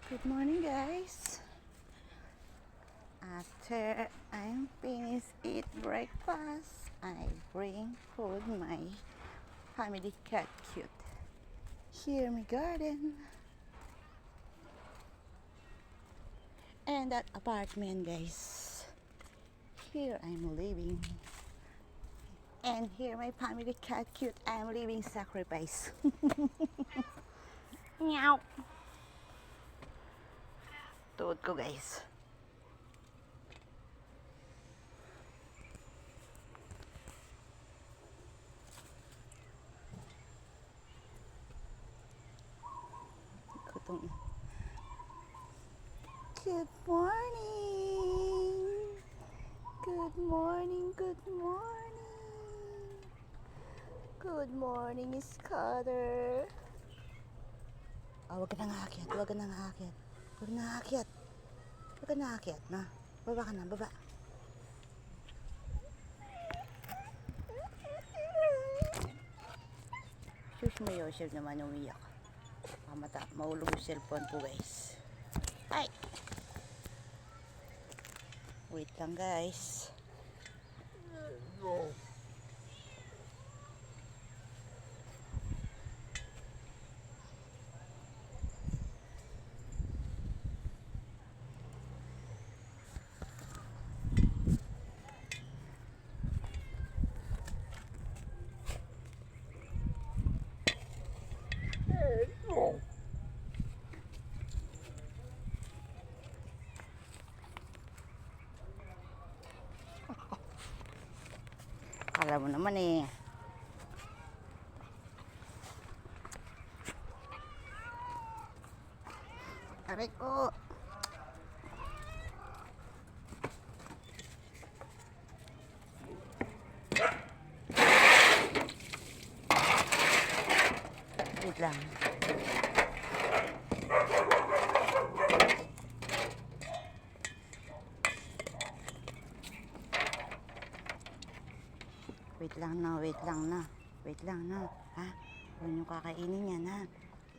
Good morning, guys. After I'm finished eat breakfast, I bring food my family cat cute. Here my garden. And that apartment, guys. Here I'm living. And here my family cat cute. I'm living sacrifice. Meow. Tuhod ko, guys. Kutong. Good morning. Good morning. Good morning. Good morning, Scudder. Huwag ka nang aakyat. Huwag ka nang aakyat. Huwag na aakyat. Huwag ka na aakyat, na. Baba ka na, baba. Shush mo, Yosef naman umiyak. Pamata, maulog yung cellphone ko, guys. Ay! Wait lang, guys. Kala mo naman eh. Aray ko. Wait lang. Wait lang na, wait lang na. Wait lang na. Ha? Huwag nyo kakainin yan, ha?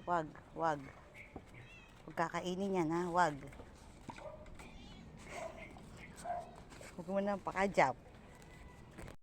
Wag, wag. Huwag kakainin yan, ha? Wag. Huwag mo nang pakajap.